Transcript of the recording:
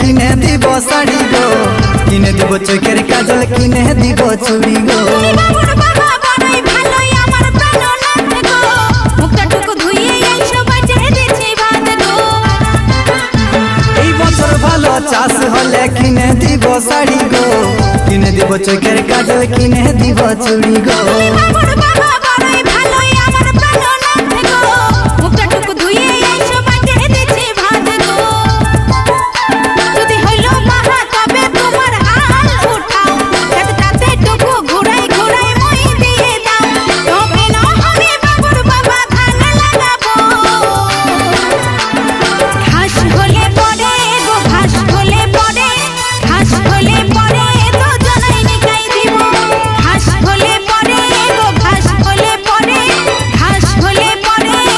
কিনে দিব শাড়ি গো, কিনে দিব চোখের কাজল, কিনে দিব চুড়ি গো। এই বছর ভালো চাষ হলে কিনে দিব শাড়ি গো, কিনে দিব চোখের কাজল, কিনে দিব চুড়ি গো।